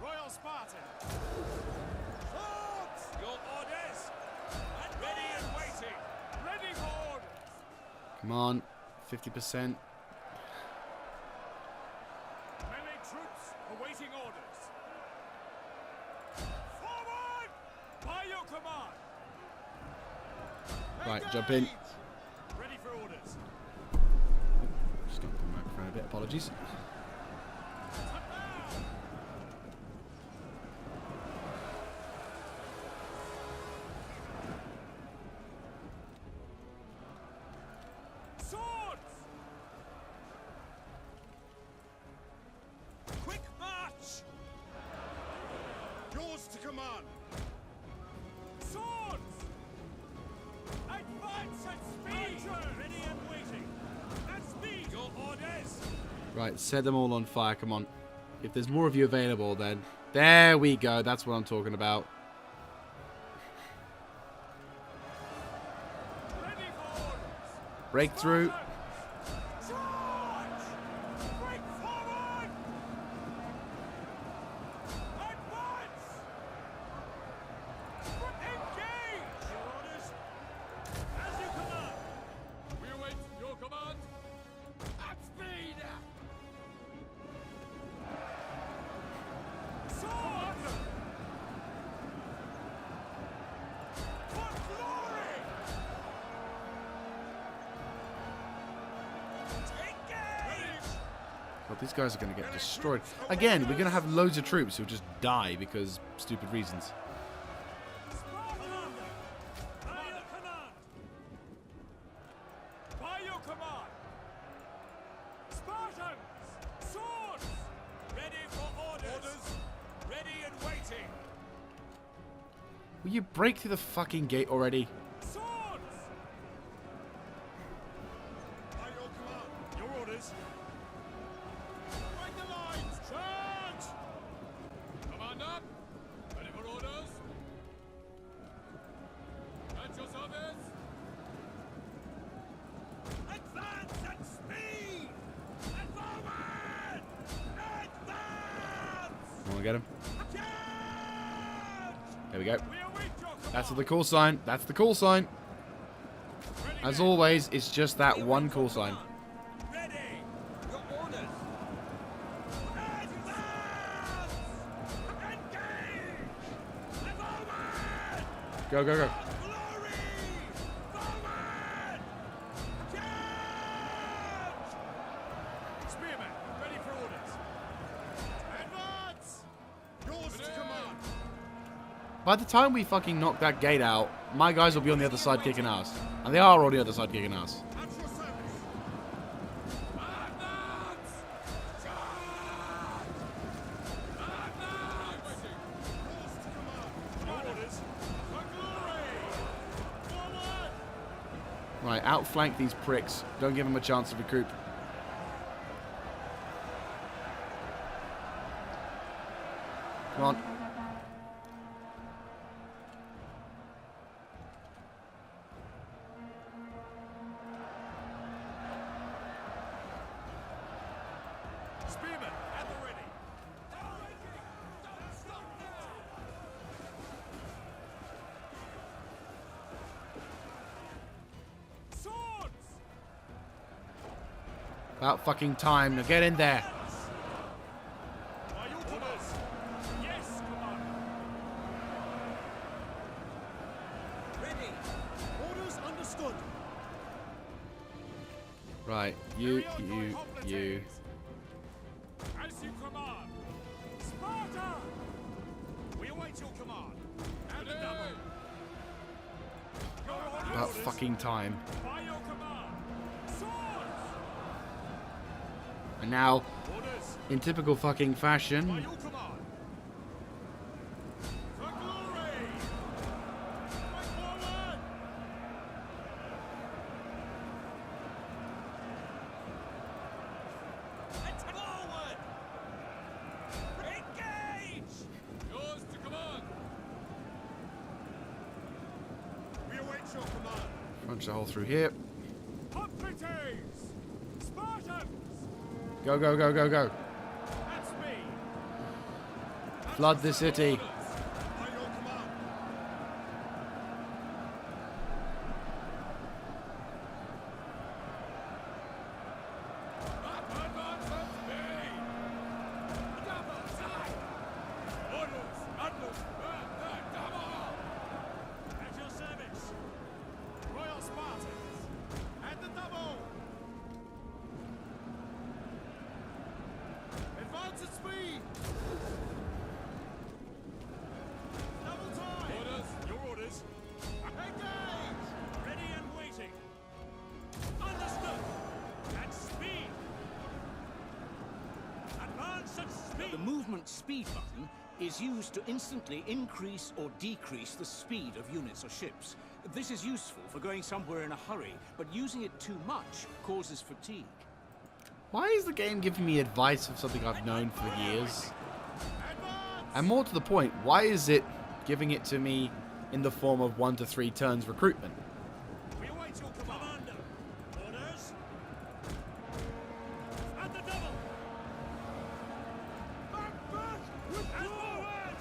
Royal Spartan! Swords! Your orders! And ready and waiting! Ready for orders! Come on. 50%. Melee troops awaiting orders! Forward! By your command! Right, jump in. Ready for orders! Just got the microphone a bit. Apologies. Swords! Quick march! Yours to command! Swords! Advance at speed! Ready and waiting! At speed! Your orders! Right, set them all on fire. Come on. If there's more of you available, then... There we go. That's what I'm talking about. Ready for orders! Breakthrough. Charge! Break forward! Advance! Engage! Your orders? As you command! We await your command! At speed! Sword! For glory! Engage! God, these guys are going to get destroyed. Again, we're going to have loads of troops who'll just die because stupid reasons. Spartan! By your command! By your command! Spartans! Swords! Ready for orders! Ready and waiting! Will you break through the fucking gate already? Swords! By your command! Your orders! Break the lines! Charge! Commander! Ready for orders! At your service! Advance at speed! And forward! Advance! Want to get him? Charge! There we go. We await your command! That's the call sign. That's the call sign. As always, it's just that one call sign. Ready! Your orders! Go, go, go. Glory! Forward! Charge! Spearman, ready for orders. Advance! Yours to command. By the time we fucking knock that gate out, my guys will be on the other side kicking ass. And they are on the other side kicking ass. At your service. Advance! Charge! Advance! Yours to command. Your orders. For glory! Forward! Right, outflank these pricks. Don't give them a chance to recoup. Come on. Spearman, at the ready. Swords! About fucking time. Now get in there. By your orders. Yes, Commander. Ready! Orders understood. Right, you. As you command. Spartan! We await your command. And a double. Your About orders. fucking time. By your command. Swords! And now, Orders. in typical fucking By fashion, your command. For glory! Fight forward! And forward! Engage! Yours to command. We await your command. punch a hole through here. Hoplites! Spartans! Go, go, go, go, go. That's me. Flood the city. By your command. Advance at me. Double time. Orders. Orders. Double. At your service. Royal Spartans. At the double. Advance at speed. Double time. Orders. Your orders. Engage. Ready and waiting. Understood. At speed. Advance at speed. The movement speed button is used to instantly increase or decrease the speed of units or ships. This is useful for going somewhere in a hurry, but using it too much causes fatigue. Why is the game giving me advice of something I've known for years? And more to the point, why is it giving it to me in the form of 1 to 3 turns recruitment? We await your command. Commander. Orders. At the double. Back with And forward.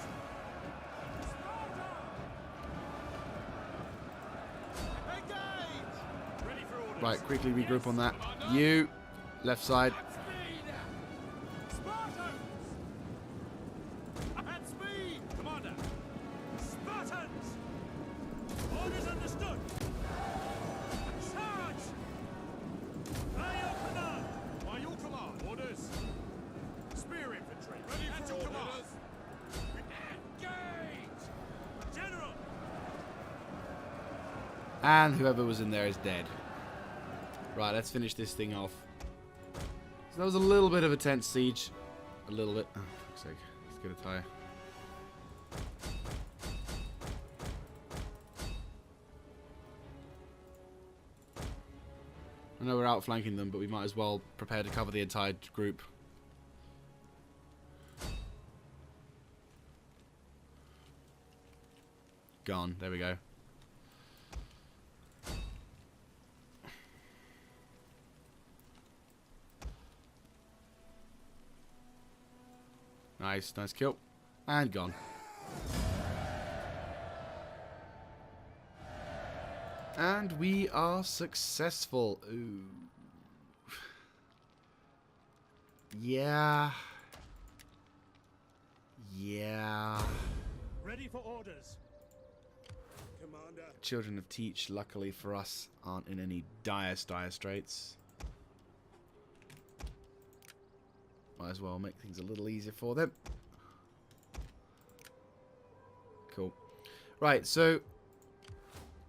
Engage. Ready for orders. Right, quickly regroup on that. You, left side. At speed. Spartans. At speed. Commander. Spartans. Orders understood. Charge. By your command. By your command. Orders. Spear infantry. Ready At for your orders. Engage. General. And whoever was in there is dead. Right, let's finish this thing off. So that was a little bit of a tense siege. A little bit. Oh, for fuck's sake. Let's get a tire. I know we're outflanking them, but we might as well prepare to cover the entire group. Gone. There we go. Nice, nice kill. And gone. And we are successful. Ooh. Yeah. Yeah. Ready for orders. Commander, Children of Teach, luckily for us, aren't in any dire straits. Might as well make things a little easier for them. Cool. Right, so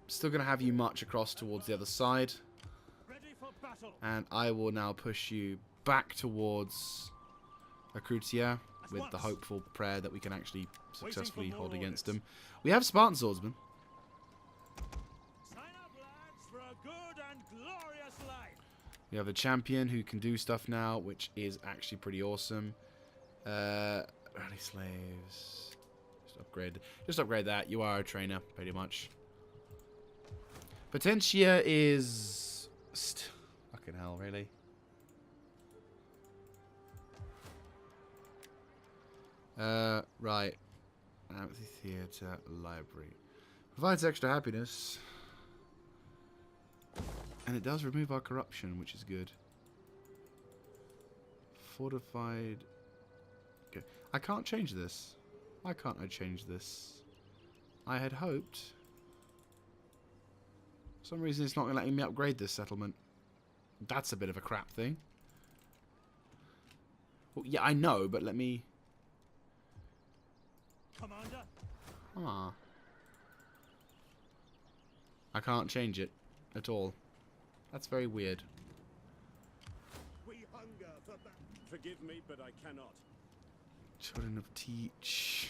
still going to have you march across towards the other side. Ready for battle. And I will now push you back towards Akrutia with the hopeful prayer that we can actually successfully hold against them. We have Spartan swordsmen. Sign up, lads, for a good and glorious life. We have a champion who can do stuff now, which is actually pretty awesome. Rally slaves. Just upgrade that. You are a trainer, pretty much. Potentia is... fucking hell, really? Right. Amphitheater Library. Provides extra happiness. And it does remove our corruption, which is good. Fortified... Okay. I can't change this. Why can't I change this? I had hoped... For some reason it's not letting me upgrade this settlement. That's a bit of a crap thing. Well, yeah, I know, but let me... Commander. Ah. I can't change it at all. That's very weird. we hunger for battle. Forgive me, but I cannot. Children of Teach.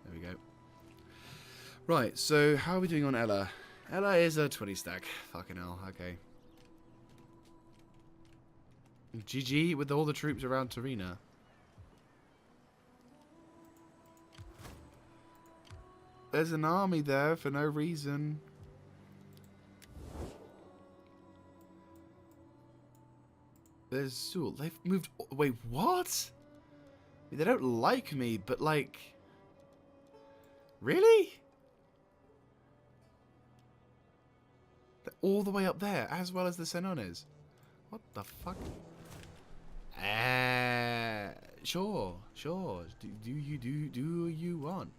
There we go. Right, so how are we doing on Ella? Ella is a 20 stack. Fucking hell, okay. GG with all the troops around Tarina. There's an army there for no reason. There's Zul. They've moved... Wait, what? They don't like me, but like... Really? They're all the way up there, as well as the Senones. What the fuck? Sure. Do you want?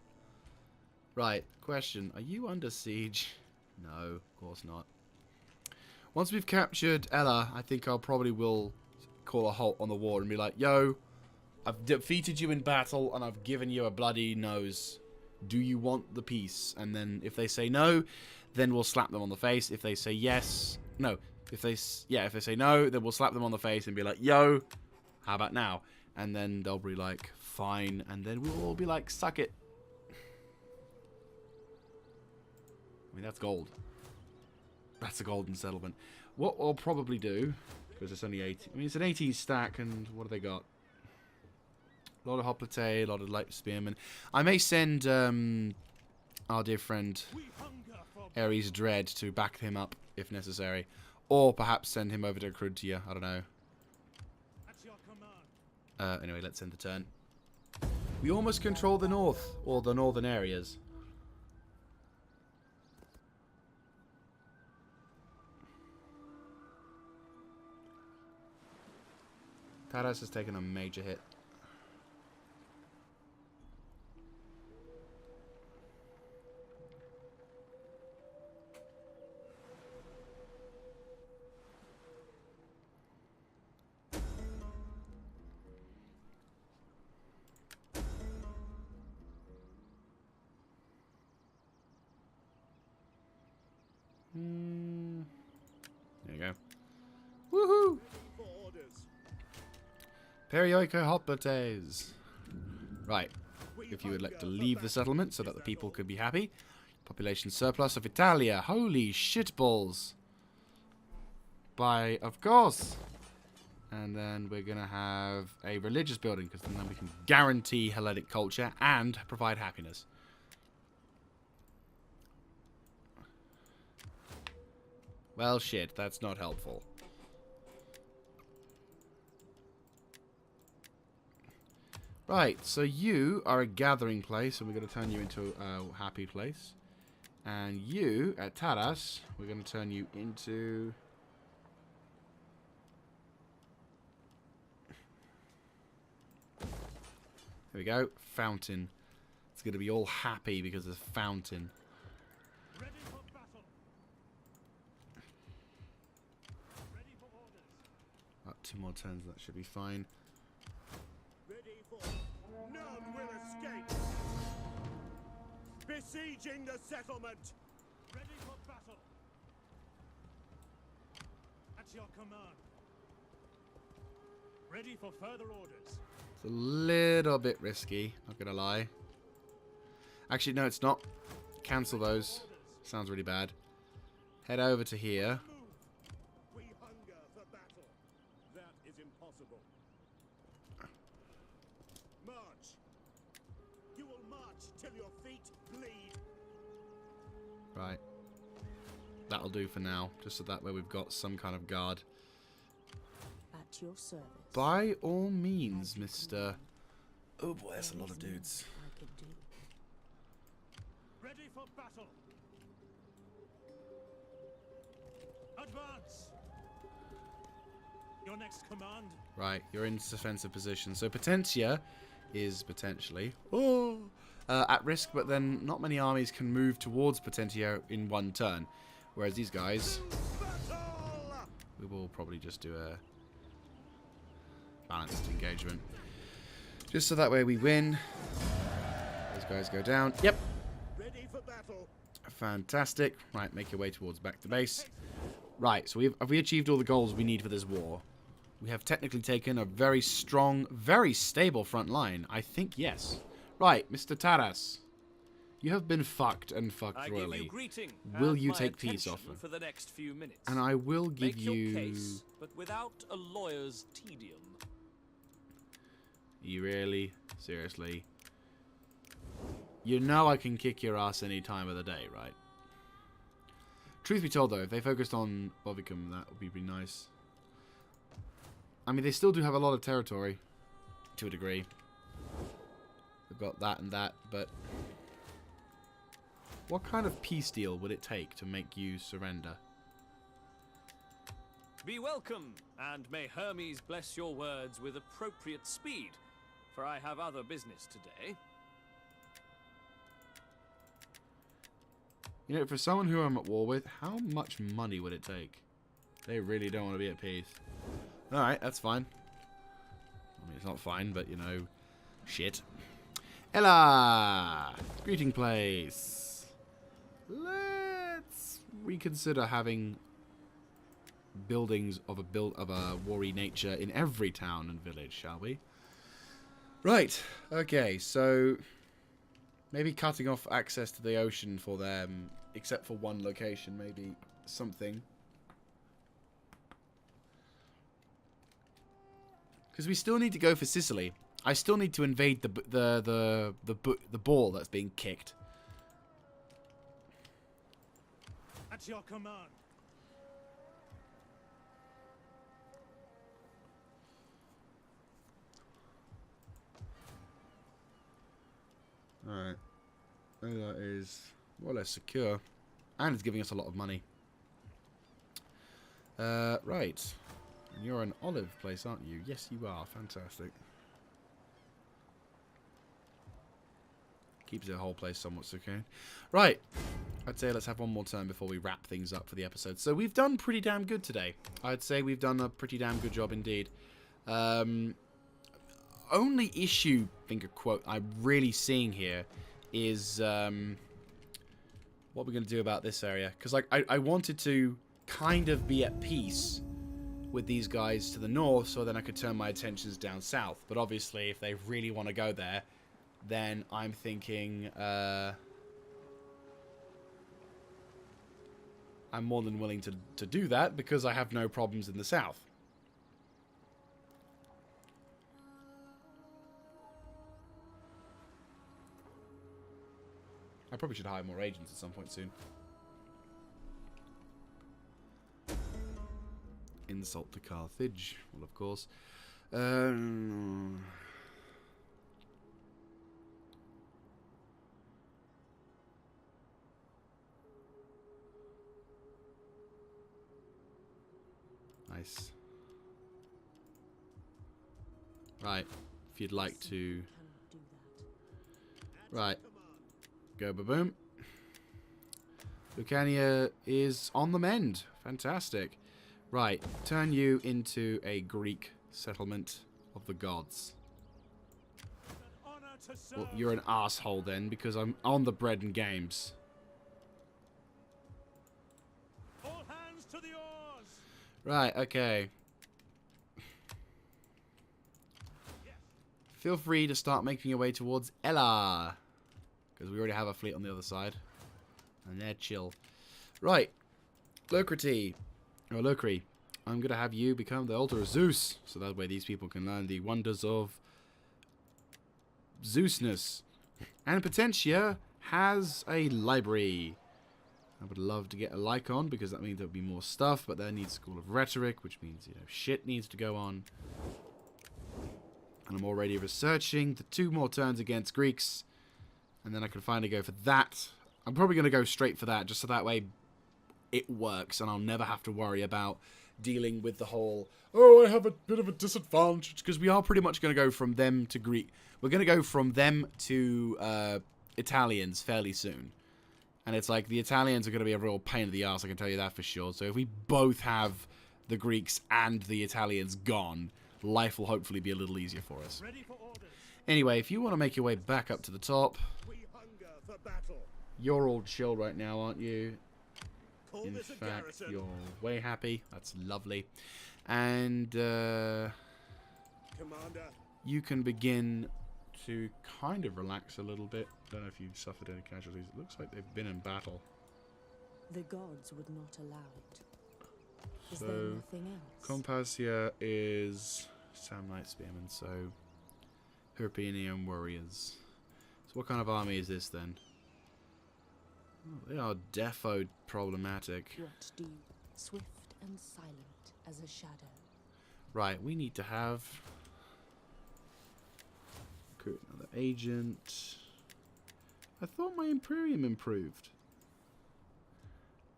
Right, question. Are you under siege? No, of course not. Once we've captured Ella, I think I'll probably will call a halt on the war and be like, yo, I've defeated you in battle and I've given you a bloody nose. Do you want the peace? And then if they say no, then we'll slap them on the face. If they say yes, no. If they say no, then we'll slap them on the face and be like, yo, how about now? And then they'll be like, fine. And then we'll all be like, suck it. I mean, that's gold. That's a golden settlement. What we'll probably do, because it's only 18. I mean, it's an 18 stack, and what have they got? A lot of hoplite, a lot of light spearmen. I may send our dear friend We hunger for Ares Dread to back him up if necessary, or perhaps send him over to Kruntia. I don't know. At your command. Anyway, let's end the turn. We almost control the north, or the northern areas. Taras has taken a major hit. There you go. Woohoo! For orders. Perioica hoplites. Right. If you would like to leave the settlement so that the people could be happy. Population surplus of Italia. Holy shitballs. Of course. And then we're going to have a religious building, because then we can guarantee Hellenic culture and provide happiness. Well, shit, that's not helpful. Right, so you are a gathering place, and we're going to turn you into a happy place. And you, at Taras, we're going to turn you into... There we go. Fountain. It's going to be all happy because of fountain. Ready for battle. Ready for orders. 2 more turns, that should be fine. Ready for... None will escape! Besieging the settlement! Ready for battle. At your command. Ready for further orders. It's a little bit risky, not going to lie. Actually, no, it's not. Cancel those. Sounds really bad. Head over to here. Move! We hunger for battle. That is impossible. March! You will march till your feet bleed. Right. That'll do for now. Just so that way we've got some kind of guard. At your service. By all means, Mr. Oh boy, that's a lot of dudes. I could do. Ready for battle. Advance. Your next command. Right, you're in defensive position. So Potentia is potentially at risk, but then not many armies can move towards Potentia in one turn. Whereas these guys, Battle! we will probably just do a balanced engagement. Just so that way we win. Those guys go down. Yep. Ready for battle. Fantastic. Right, make your way towards back to base. Right, so have we achieved all the goals we need for this war? We have technically taken a very strong, very stable front line. I think yes. Right, Mr. Taras. You have been fucked and fucked I royally. give you greeting. Will and you my take peace attention offer? for the next few minutes. And I will give Make you... your case, but without a lawyer's tedium. You really? Seriously? You know I can kick your ass any time of the day, right? Truth be told, though, if they focused on Bovicum, that would be pretty nice. I mean, they still do have a lot of territory, to a degree. They've got that and that, but... What kind of peace deal would it take to make you surrender? Be welcome, and may Hermes bless your words with appropriate speed, for I have other business today. You know, for someone who I'm at war with, how much money would it take? They really don't want to be at peace. Alright, that's fine. I mean, it's not fine, but, you know, shit. Ella! Greeting place. Let's reconsider having buildings of a warry nature in every town and village, shall we? Right, okay, so maybe cutting off access to the ocean for them, except for one location, maybe something. Because we still need to go for Sicily. I still need to invade the ball that's being kicked. At your command. Alright. That is more or less secure. And it's giving us a lot of money. Right. And you're an olive place, aren't you? Yes, you are. Fantastic. Keeps the whole place somewhat secure. Right. I'd say let's have one more turn before we wrap things up for the episode. So we've done pretty damn good today. I'd say we've done a pretty damn good job indeed. Only issue, finger quote, I'm really seeing here is what we're going to do about this area. Because like, I wanted to kind of be at peace with these guys to the north, so then I could turn my attentions down south. But obviously, if they really want to go there, then I'm thinking I'm more than willing to do that because I have no problems in the south. I probably should hire more agents at some point soon. Insult to Carthage. Well, of course. Nice. Right. If you'd like to... Cannot do that. Right. Go ba-boom. Lucania is on the mend. Fantastic. Right. Turn you into a Greek settlement of the gods. Honor to serve. Well, you're an asshole then, because I'm on the bread and games. All hands to the oars. Right, okay. Feel free to start making your way towards Ella. Because we already have a fleet on the other side. And they're chill. Right. Locrity. Or Locri. I'm going to have you become the altar of Zeus. So that way these people can learn the wonders of Zeusness. And Potentia has a library. I would love to get a Lycon because that means there'll be more stuff. But that needs School of Rhetoric, which means, you know, shit needs to go on. And I'm already researching the 2 more turns against Greeks. And then I can finally go for that. I'm probably going to go straight for that, just so that way it works. And I'll never have to worry about dealing with the whole, oh, I have a bit of a disadvantage. Because we are pretty much going to go from them to Greek. We're going to go from them to Italians fairly soon. And it's like, the Italians are going to be a real pain in the ass, I can tell you that for sure. So if we both have the Greeks and the Italians gone, life will hopefully be a little easier for us. Ready for orders. Anyway, if you want to make your way back up to the top, We hunger for battle. you're all chill right now, aren't you? Call In this a fact, garrison. you're way happy. That's lovely. And Commander, you can begin to kind of relax a little bit. Don't know if you've suffered any casualties. It looks like they've been in battle. The gods would not allow it. Is there So, nothing else? Compass here is Samnite Spearmen, so Herpenian warriors. So what kind of army is this then? Oh, they are defo problematic. What do you? Swift and silent as a shadow. Right, we need to have recruit another agent. I thought my Imperium improved.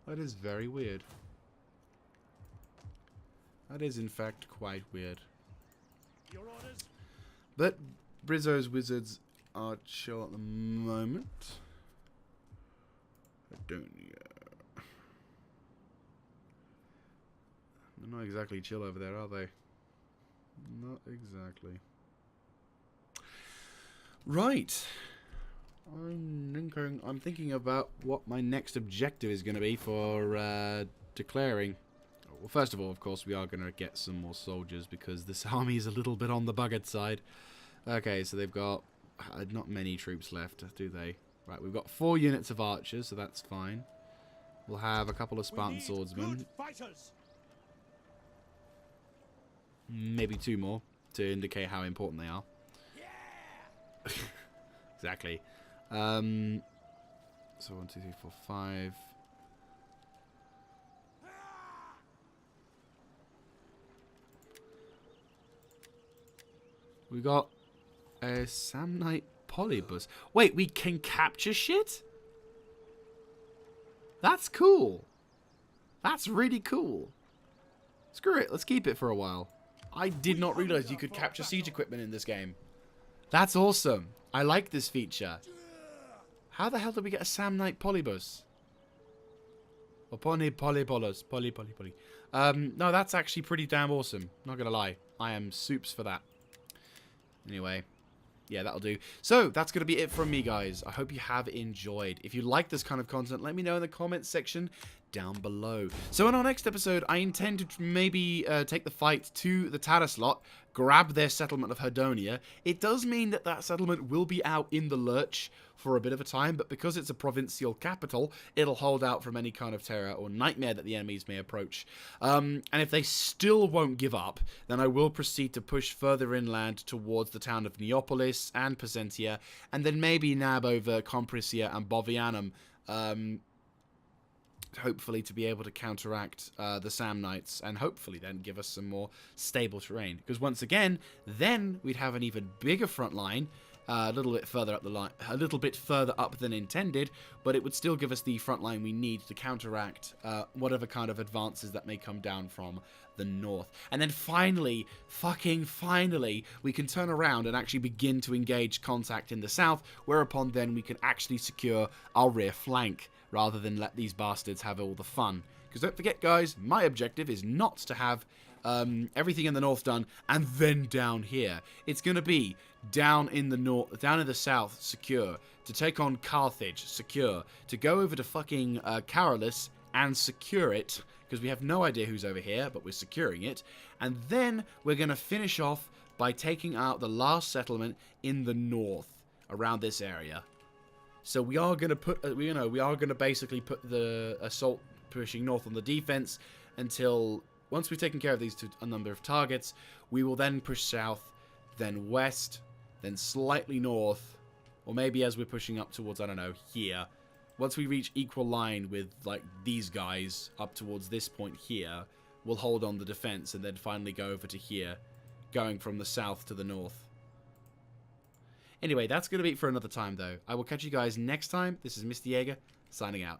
That is very weird. That is in fact quite weird. Your orders. But Brizzo's wizards are chill at the moment. Adonia. They're not exactly chill over there, are they? Not exactly. Right. I'm thinking about what my next objective is going to be for declaring. Well, first of all, of course, we are going to get some more soldiers because this army is a little bit on the buggered side. Okay, so they've got not many troops left, do they? Right, we've got 4 units of archers, so that's fine. We'll have a couple of Spartan We need swordsmen. good fighters. Maybe 2 more to indicate how important they are. Exactly. So 1, 2, 3, 4, 5. We got a Samnite polybus. Wait, we can capture shit? That's cool. That's really cool. Screw it, let's keep it for a while. I did not realize you could capture siege equipment in this game. That's awesome. I like this feature. How the hell did we get a Samnite polybus? Or polybolus. Poly. No, that's actually pretty damn awesome. Not gonna lie. I am soups for that. Anyway. Yeah, that'll do. So, that's going to be it from me, guys. I hope you have enjoyed. If you like this kind of content, let me know in the comments section down below. So, in our next episode, I intend to maybe take the fight to the Taraslot, grab their settlement of Herdonia. It does mean that that settlement will be out in the lurch for a bit of a time, but because it's a provincial capital, it'll hold out from any kind of terror or nightmare that the enemies may approach. And if they still won't give up, then I will proceed to push further inland towards the town of Neapolis and Placentia, and then maybe nab over Compricia and Bovianum, hopefully to be able to counteract the Samnites, and hopefully then give us some more stable terrain. Because once again, then we'd have an even bigger front line, a little bit further up the line, a little bit further up than intended, but it would still give us the front line we need to counteract whatever kind of advances that may come down from the north. And then finally, fucking finally, we can turn around and actually begin to engage contact in the south, whereupon then we can actually secure our rear flank, rather than let these bastards have all the fun. Because don't forget, guys, my objective is not to have everything in the north done and then down here. It's going to be down in the north, down in the south, secure. To take on Carthage, secure. To go over to fucking Carolus and secure it, because we have no idea who's over here, but we're securing it. And then we're going to finish off by taking out the last settlement in the north, around this area. So we are going to put, we are going to basically put the assault pushing north on the defense until, once we've taken care of these a number of targets, we will then push south, then west, then slightly north, or maybe as we're pushing up towards, I don't know, here. Once we reach equal line with, like, these guys up towards this point here, we'll hold on the defense and then finally go over to here, going from the south to the north. Anyway, that's going to be it for another time, though. I will catch you guys next time. This is Mr. Jaeger, signing out.